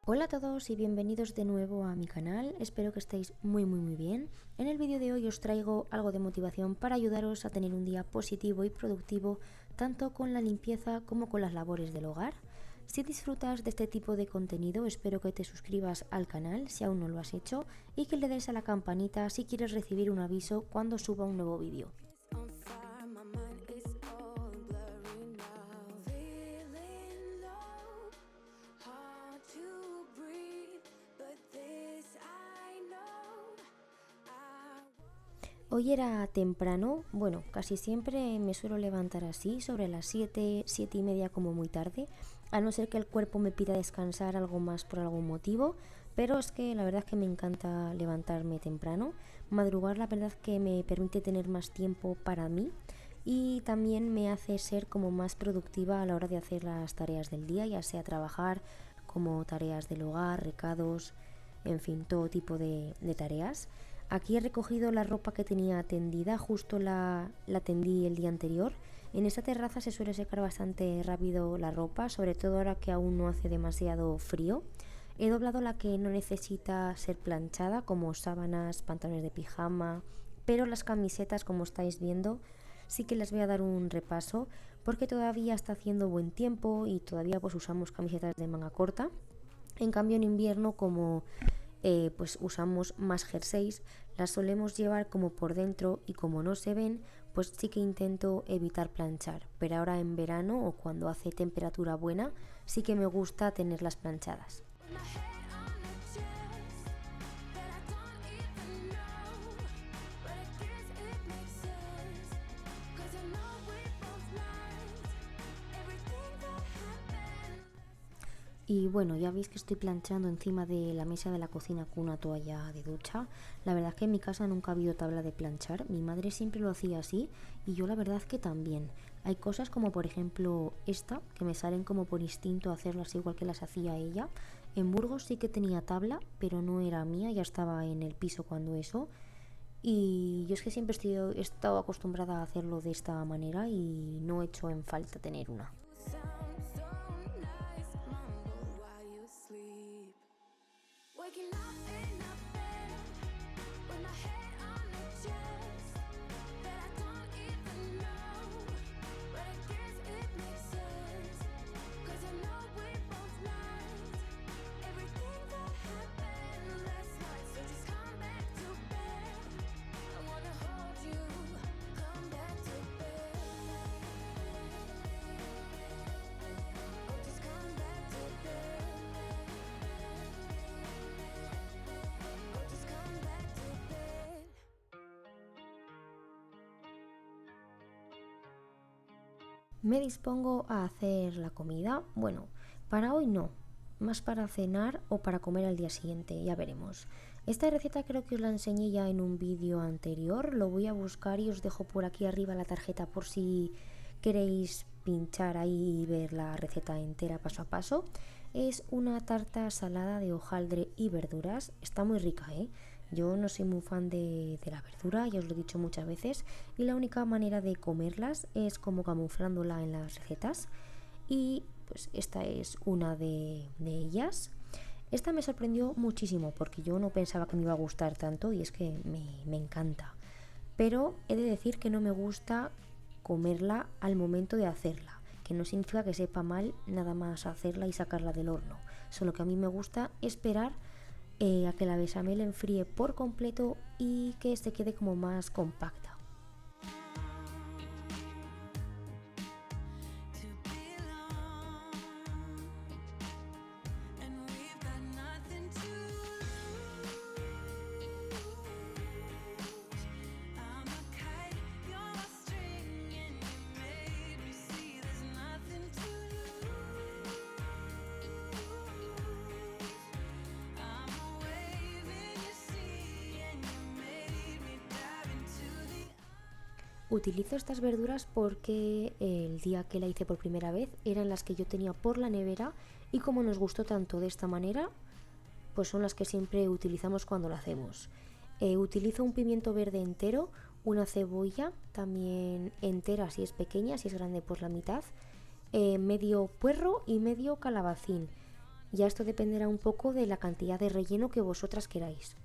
Hola a todos y bienvenidos de nuevo a mi canal, espero que estéis muy bien. En el vídeo de hoy os traigo algo de motivación para ayudaros a tener un día positivo y productivo tanto con la limpieza como con las labores del hogar. Si disfrutas de este tipo de contenido, espero que te suscribas al canal si aún no lo has hecho y que le des a la campanita si quieres recibir un aviso cuando suba un nuevo vídeo. Hoy era temprano, bueno, casi siempre me suelo levantar así, sobre las 7, 7 y media como muy tarde, a no ser que el cuerpo me pida descansar algo más por algún motivo, pero es que la verdad es que me encanta levantarme temprano. Madrugar la verdad que me permite tener más tiempo para mí y también me hace ser como más productiva a la hora de hacer las tareas del día, ya sea trabajar como tareas del hogar, recados, en fin, todo tipo de tareas. Aquí he recogido la ropa que tenía tendida, justo la tendí el día anterior. En esta terraza se suele secar bastante rápido la ropa, sobre todo ahora que aún no hace demasiado frío. He doblado la que no necesita ser planchada, como sábanas, pantalones de pijama, pero las camisetas, como estáis viendo, sí que les voy a dar un repaso porque todavía está haciendo buen tiempo y todavía pues usamos camisetas de manga corta. En cambio en invierno, como pues usamos más jerseys, las solemos llevar como por dentro y como no se ven, pues sí que intento evitar planchar. Pero ahora en verano o cuando hace temperatura buena, sí que me gusta tenerlas planchadas. Y bueno, ya veis que estoy planchando encima de la mesa de la cocina con una toalla de ducha. La verdad es que en mi casa nunca ha habido tabla de planchar. Mi madre siempre lo hacía así y yo la verdad que también. Hay cosas como por ejemplo esta, que me salen como por instinto hacerlas igual que las hacía ella. En Burgos sí que tenía tabla, pero no era mía, ya estaba en el piso cuando eso. Y yo es que siempre he estado acostumbrada a hacerlo de esta manera y no he hecho en falta tener una. Me dispongo a hacer la comida. Bueno, para hoy no, más para cenar o para comer al día siguiente, ya veremos. Esta receta creo que os la enseñé ya en un vídeo anterior, lo voy a buscar y os dejo por aquí arriba la tarjeta por si queréis pinchar ahí y ver la receta entera paso a paso. Es una tarta salada de hojaldre y verduras, está muy rica, ¿eh? Yo no soy muy fan de la verdura, ya os lo he dicho muchas veces, y la única manera de comerlas es como camuflándola en las recetas. Y pues esta es una de ellas. Esta me sorprendió muchísimo porque yo no pensaba que me iba a gustar tanto y es que me encanta. Pero he de decir que no me gusta comerla al momento de hacerla, que no significa que sepa mal nada más hacerla y sacarla del horno, solo que a mí me gusta esperar a que la bechamel enfríe por completo y que se quede como más compacta. Utilizo estas verduras porque el día que la hice por primera vez eran las que yo tenía por la nevera y como nos gustó tanto de esta manera, pues son las que siempre utilizamos cuando lo hacemos. Utilizo un pimiento verde entero, una cebolla también entera si es pequeña, si es grande pues la mitad, medio puerro y medio calabacín. Ya esto dependerá un poco de la cantidad de relleno que vosotras queráis.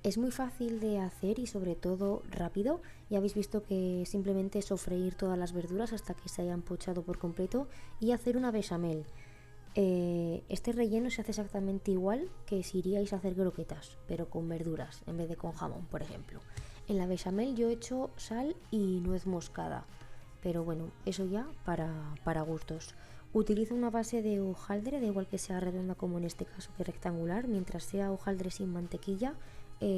Es muy fácil de hacer y sobre todo rápido. Ya habéis visto que simplemente es sofreír todas las verduras hasta que se hayan pochado por completo y hacer una bechamel. Este relleno se hace exactamente igual que si iríais a hacer croquetas, pero con verduras en vez de con jamón, por ejemplo. En la bechamel yo he hecho sal y nuez moscada, pero bueno, eso ya para gustos. Utilizo una base de hojaldre, da igual que sea redonda como en este caso que rectangular, mientras sea hojaldre sin mantequilla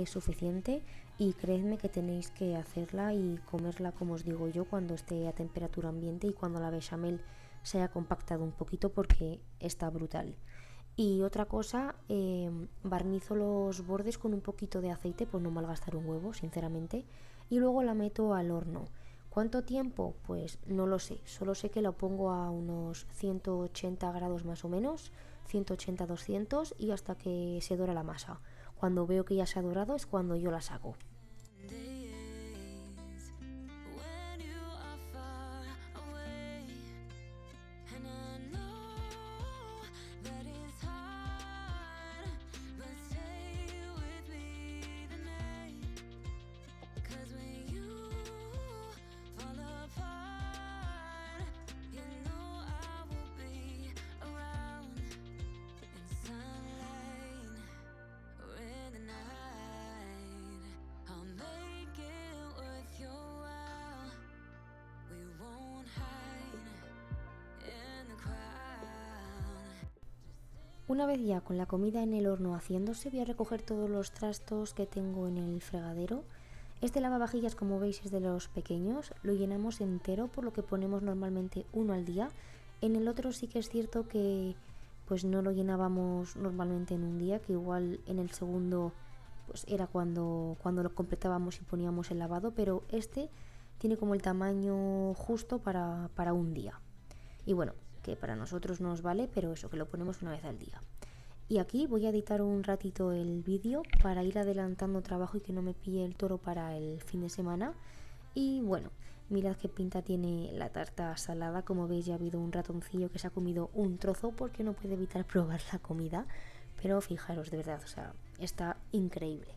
suficiente, y creedme que tenéis que hacerla y comerla como os digo yo cuando esté a temperatura ambiente y cuando la bechamel se haya compactado un poquito porque está brutal. Y otra cosa, barnizo los bordes con un poquito de aceite, pues no malgastar un huevo, sinceramente, y luego la meto al horno. ¿Cuánto tiempo? Pues no lo sé, solo sé que lo pongo a unos 180 grados más o menos, 180-200, y hasta que se dora la masa. Cuando veo que ya se ha dorado es cuando yo la saco. Una vez ya con la comida en el horno haciéndose, voy a recoger todos los trastos que tengo en el fregadero. Este lavavajillas, como veis, es de los pequeños, lo llenamos entero, por lo que ponemos normalmente uno al día. En el otro sí que es cierto que pues no lo llenábamos normalmente en un día, que igual en el segundo pues era cuando lo completábamos y poníamos el lavado, pero este tiene como el tamaño justo para un día. Y bueno, que para nosotros nos vale, pero eso, que lo ponemos una vez al día. Y aquí voy a editar un ratito el vídeo para ir adelantando trabajo y que no me pille el toro para el fin de semana. Y bueno, mirad qué pinta tiene la tarta salada. Como veis, ya ha habido un ratoncillo que se ha comido un trozo porque no puede evitar probar la comida. Pero fijaros, de verdad, o sea, está increíble.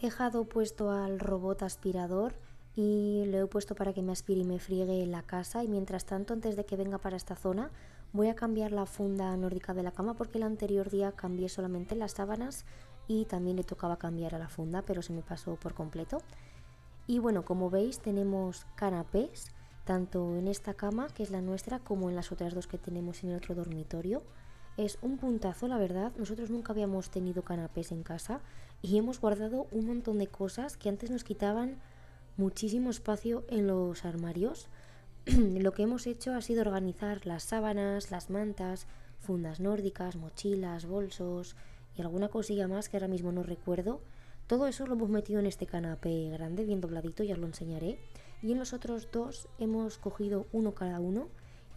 He dejado puesto al robot aspirador y lo he puesto para que me aspire y me friegue la casa, y mientras tanto, antes de que venga para esta zona, voy a cambiar la funda nórdica de la cama porque el anterior día cambié solamente las sábanas y también le tocaba cambiar a la funda, pero se me pasó por completo. Y bueno, como veis, tenemos canapés tanto en esta cama, que es la nuestra, como en las otras dos que tenemos en el otro dormitorio. Es un puntazo, la verdad. Nosotros nunca habíamos tenido canapés en casa y hemos guardado un montón de cosas que antes nos quitaban muchísimo espacio en los armarios. Lo que hemos hecho ha sido organizar las sábanas, las mantas, fundas nórdicas, mochilas, bolsos y alguna cosilla más que ahora mismo no recuerdo. Todo eso lo hemos metido en este canapé grande, bien dobladito, ya os lo enseñaré. Y en los otros dos hemos cogido uno cada uno,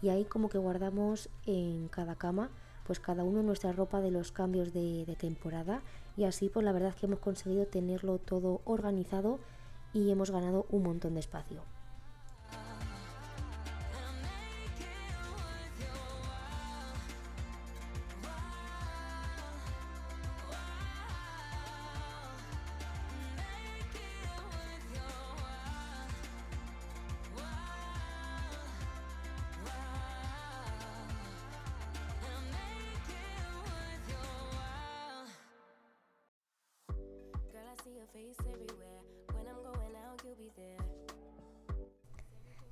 y ahí como que guardamos en cada cama pues cada uno nuestra ropa de los cambios de temporada, y así pues la verdad es que hemos conseguido tenerlo todo organizado y hemos ganado un montón de espacio.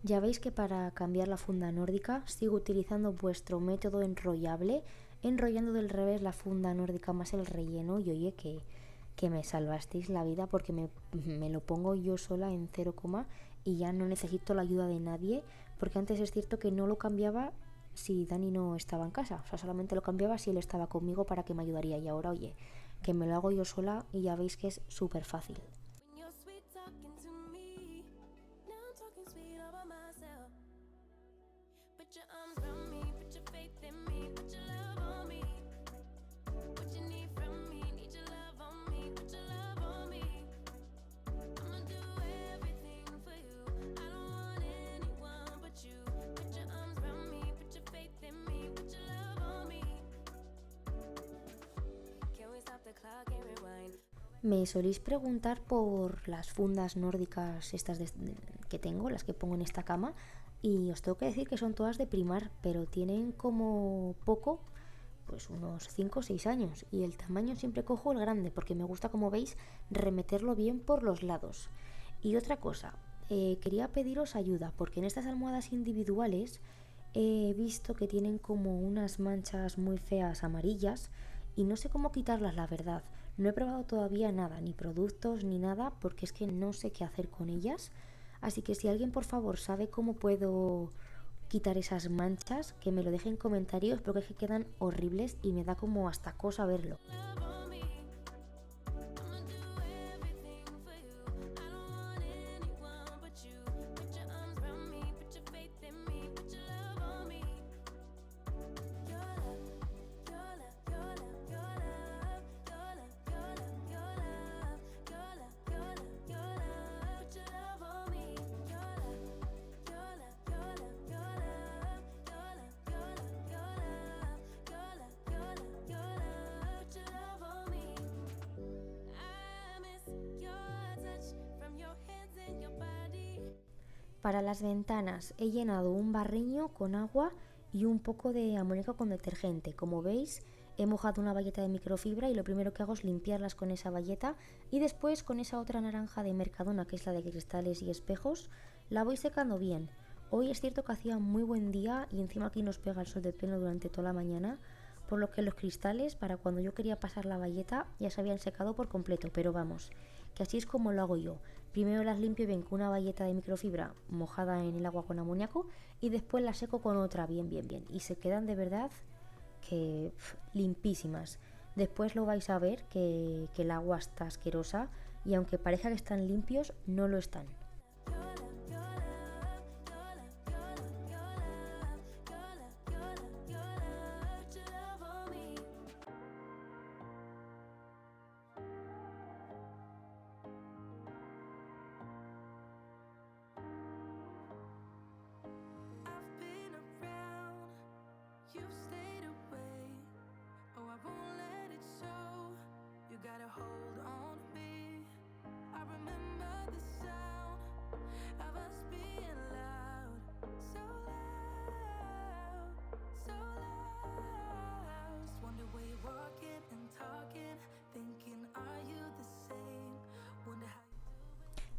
Ya veis que para cambiar la funda nórdica sigo utilizando vuestro método enrollable, enrollando del revés la funda nórdica más el relleno y oye que me salvasteis la vida porque me lo pongo yo sola en 0, y ya no necesito la ayuda de nadie porque antes es cierto que no lo cambiaba si Dani no estaba en casa, o sea, solamente lo cambiaba si él estaba conmigo para que me ayudaría y ahora oye, que me lo hago yo sola y ya veis que es súper fácil. Me soléis preguntar por las fundas nórdicas estas que tengo, las que pongo en esta cama, y os tengo que decir que son todas de Primar, pero tienen como poco, pues unos 5 o 6 años, y el tamaño siempre cojo el grande, porque me gusta, como veis, remeterlo bien por los lados. Y otra cosa, quería pediros ayuda, porque en estas almohadas individuales he visto que tienen como unas manchas muy feas amarillas y no sé cómo quitarlas, la verdad. No he probado todavía nada, ni productos ni nada, porque es que no sé qué hacer con ellas. Así que si alguien por favor sabe cómo puedo quitar esas manchas, que me lo deje en comentarios porque es que quedan horribles y me da como hasta cosa verlo. Para las ventanas he llenado un barriño con agua y un poco de amoníaco con detergente. Como veis, he mojado una bayeta de microfibra y lo primero que hago es limpiarlas con esa bayeta y después con esa otra naranja de Mercadona, que es la de cristales y espejos, la voy secando bien. Hoy es cierto que hacía muy buen día y encima aquí nos pega el sol de pleno durante toda la mañana, por lo que los cristales, para cuando yo quería pasar la bayeta, ya se habían secado por completo, pero vamos, que así es como lo hago yo. Primero las limpio bien con una bayeta de microfibra mojada en el agua con amoníaco y después las seco con otra bien y se quedan de verdad que limpísimas. Después lo vais a ver que el agua está asquerosa y aunque parezca que están limpios, no lo están.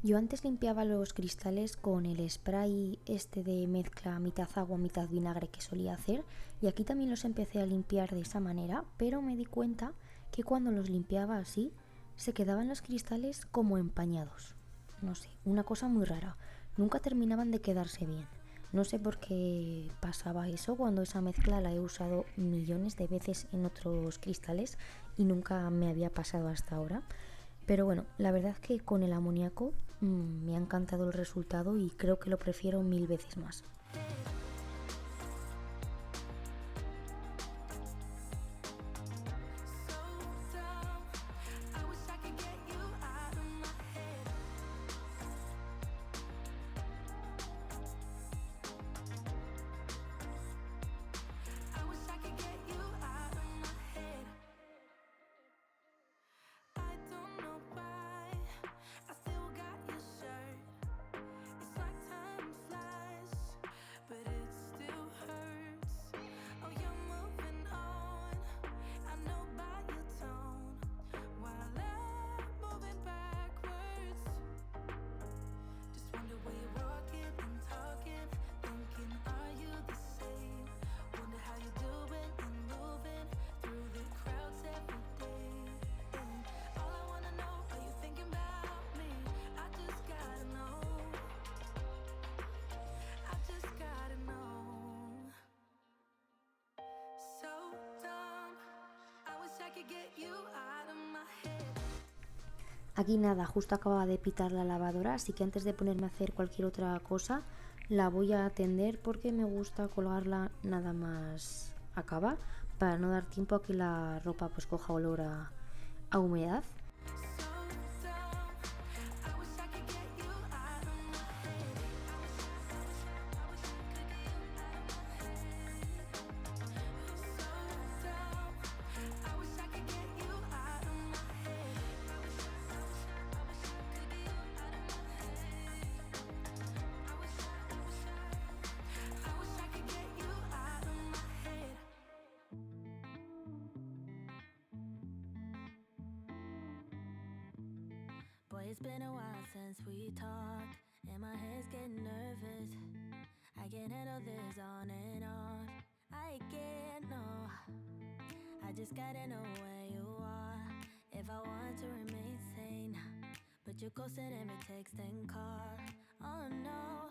Yo antes limpiaba los cristales con el spray este de mezcla mitad agua, mitad vinagre que solía hacer y aquí también los empecé a limpiar de esa manera, pero me di cuenta que cuando los limpiaba así se quedaban los cristales como empañados. No sé, una cosa muy rara. Nunca terminaban de quedarse bien. No sé por qué pasaba eso cuando esa mezcla la he usado millones de veces en otros cristales y nunca me había pasado hasta ahora. Pero bueno, la verdad es que con el amoníaco me ha encantado el resultado y creo que lo prefiero 1000 veces más. Aquí nada, justo acababa de pitar la lavadora, así que antes de ponerme a hacer cualquier otra cosa, la voy a atender porque me gusta colgarla nada más acaba, para no dar tiempo a que la ropa pues coja olor a humedad. Boy, it's been a while since we talked, and my head's getting nervous. I can't handle this on and off. I can't, no. I just gotta know where you are if I want to remain sane. But you're ghosting every text and call. Oh no,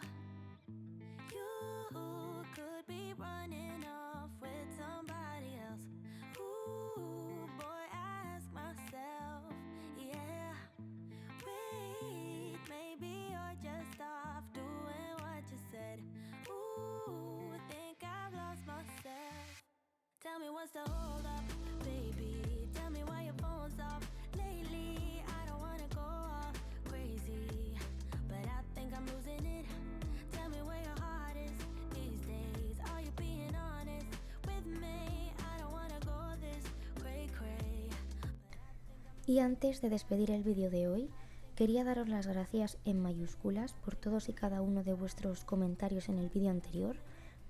you could be running off with somebody else. Ooh, boy, I ask myself, yeah. Wait, maybe you're just off doing what you said. Ooh, think I've lost myself. Tell me what's the hold up, baby. Tell me why your phone's off lately. I don't wanna go all crazy, but I think I'm losing it. Tell me where your heart is these days. Are you being honest with me? I don't wanna go this cray cray. Y antes de despedir el vídeo de hoy, quería daros las gracias en mayúsculas por todos y cada uno de vuestros comentarios en el vídeo anterior.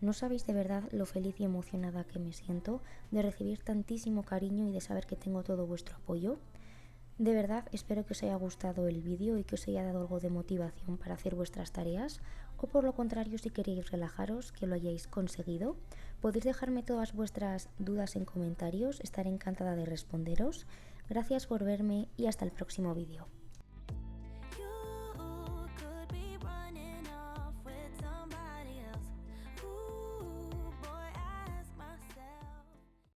No sabéis de verdad lo feliz y emocionada que me siento de recibir tantísimo cariño y de saber que tengo todo vuestro apoyo. De verdad espero que os haya gustado el vídeo y que os haya dado algo de motivación para hacer vuestras tareas, o por lo contrario, si queréis relajaros, que lo hayáis conseguido. Podéis dejarme todas vuestras dudas en comentarios, estaré encantada de responderos. Gracias por verme y hasta el próximo vídeo.